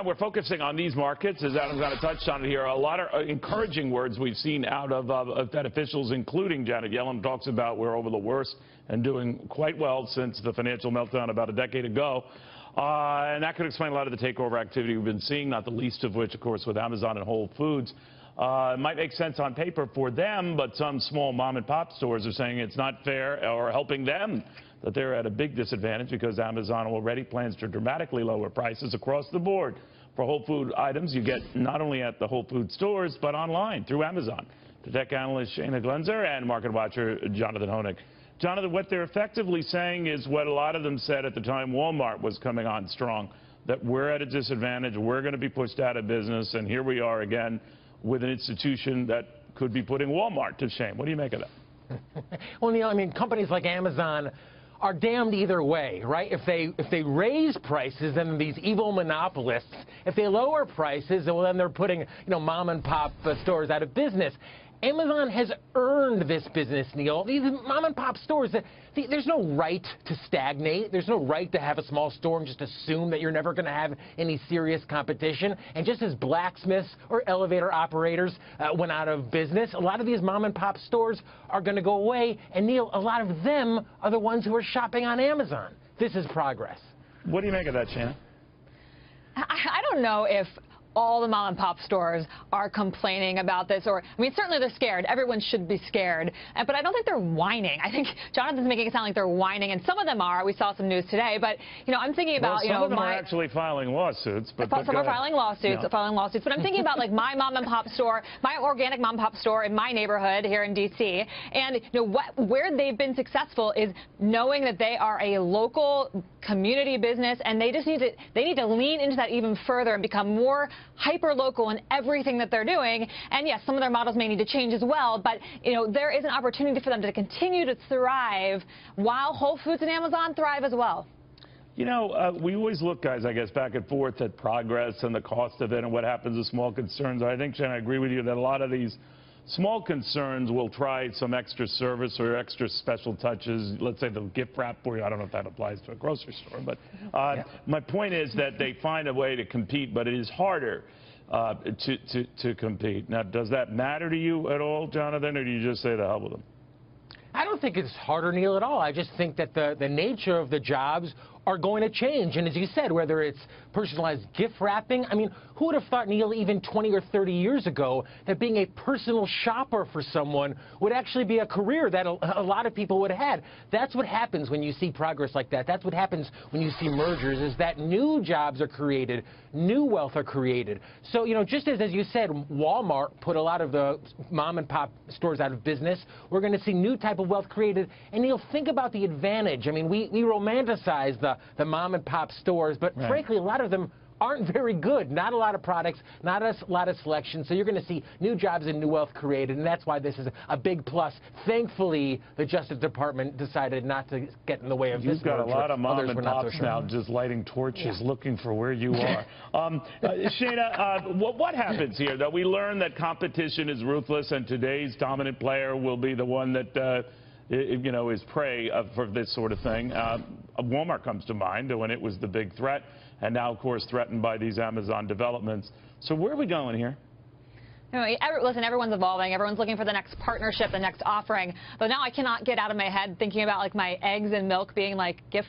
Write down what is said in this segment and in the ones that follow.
We're focusing on these markets, as Adam's kind of touched on it here. A lot of encouraging words we've seen out of Fed officials, including Janet Yellen, talks about we're over the worst and doing quite well since the financial meltdown about a decade ago. And that could explain a lot of the takeover activity we've been seeing, not the least of which, of course, with Amazon and Whole Foods. It might make sense on paper for them, but some small mom-and-pop stores are saying it's not fair or helping them, that they're at a big disadvantage because Amazon already plans to dramatically lower prices across the board for Whole Food items you get not only at the Whole Food stores, but online through Amazon. The tech analyst Shayna Glenzer and market watcher Jonathan Honig. Jonathan, what they're effectively saying is what a lot of them said at the time Walmart was coming on strong, that we're at a disadvantage, we're going to be pushed out of business, and here we are again with an institution that could be putting Walmart to shame. What do you make of that? Well, Neil, I mean, companies like Amazon are damned either way, right? If they raise prices, then these evil monopolists. If they lower prices, well, then they're putting, mom and pop stores out of business. Amazon has earned this business, Neil. These mom-and-pop stores, there's no right to stagnate. There's no right to have a small store and just assume that you're never going to have any serious competition. And just as blacksmiths or elevator operators went out of business, a lot of these mom-and-pop stores are going to go away. And, Neil, a lot of them are the ones who are shopping on Amazon. This is progress. What do you make of that, Shannon? I don't know if all the mom-and-pop stores are complaining about this, or, I mean, certainly they're scared. Everyone should be scared. But I don't think they're whining. I think Jonathan's making it sound like they're whining, and some of them are. We saw some news today. But, I'm thinking about, some of them are actually filing lawsuits. But some are filing lawsuits, But I'm thinking about, like, my mom-and-pop store, my organic mom-and-pop store in my neighborhood here in D.C. And, where they've been successful is knowing that they are a local community business, and they need to lean into that even further and become more hyper-local in everything that they're doing. And yes, some of their models may need to change as well, but there is an opportunity for them to continue to thrive while Whole Foods and Amazon thrive as well. We always look, guys, I guess, back and forth at progress and the cost of it and what happens with small concerns. I think, Shannon, I agree with you that a lot of these small concerns will try some extra service or extra special touches. Let's say the gift wrap for you. I don't know if that applies to a grocery store, but my point is that they find a way to compete, but it is harder to compete. Now, does that matter to you at all, Jonathan, or do you just say the hell with them? I don't think it's harder, Neil, at all. I just think that the nature of the jobs are going to change. And as you said, whether it's personalized gift wrapping, I mean, who would have thought, Neil, even 20 or 30 years ago, that being a personal shopper for someone would actually be a career that a lot of people would have had. That's what happens when you see progress like that. That's what happens when you see mergers, is that new jobs are created, new wealth are created. So, just as you said, Walmart put a lot of the mom-and-pop stores out of business, we're going to see new type of wealth created. And, Neil, think about the advantage. I mean, we romanticize the mom-and-pop stores, but frankly, a lot of them aren't very good. Not a lot of products, not a lot of selection. So you're going to see new jobs and new wealth created, and that's why this is a big plus. Thankfully, the Justice Department decided not to get in the way of this. You've got a lot of mom-and-pops now just lighting torches, looking for where you are. Shayna, what happens here, though? We learn that competition is ruthless, and today's dominant player will be the one that is prey for this sort of thing. Walmart comes to mind when it was the big threat, and now, of course, threatened by these Amazon developments. So where are we going here? Listen, everyone's evolving. Everyone's looking for the next partnership, the next offering. But now I cannot get out of my head thinking about, like, my eggs and milk being, like, gift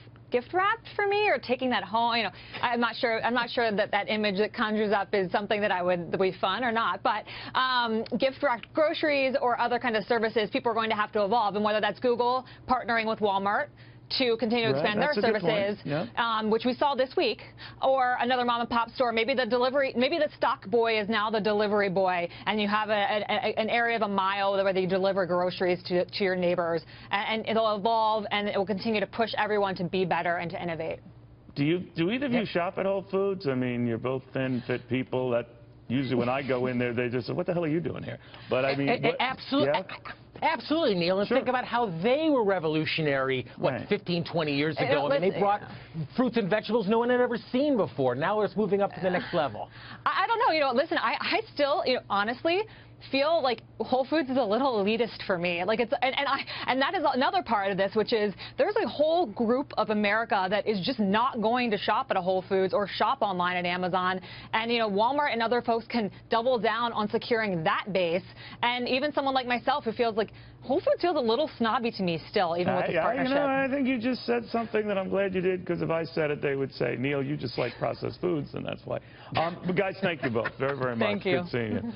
wrapped for me, or taking that home. I'm not sure that image that conjures up is something that be fun or not. But gift wrapped groceries or other kind of services, people are going to have to evolve, and whether that's Google partnering with Walmart to continue to expand their services, which we saw this week, or another mom-and-pop store. Maybe the stock boy is now the delivery boy, and you have an area of a mile where they deliver groceries to your neighbors, and it'll evolve, and it will continue to push everyone to be better and to innovate. Do either of you shop at Whole Foods? I mean, you're both thin, fit people. That usually when I go in there, they just say, "What the hell are you doing here?" But I mean, absolutely. Yeah? Absolutely, Neil, and think about how they were revolutionary, 15, 20 years ago. I mean, they brought fruits and vegetables no one had ever seen before. Now it's moving up to the next level. I don't know. Listen, I still, honestly, feel like Whole Foods is a little elitist for me. Like it's and that is another part of this, which is there's a whole group of America that is just not going to shop at a Whole Foods or shop online at Amazon. And, you know, Walmart and other folks can double down on securing that base. And even someone like myself who feels like Whole Foods feels a little snobby to me still, even with this partnership. You know, I think you just said something that I'm glad you did, because if I said it, they would say, Neil, you just like processed foods, and that's why. But guys, thank you both very, very much. Thank you. Good seeing you.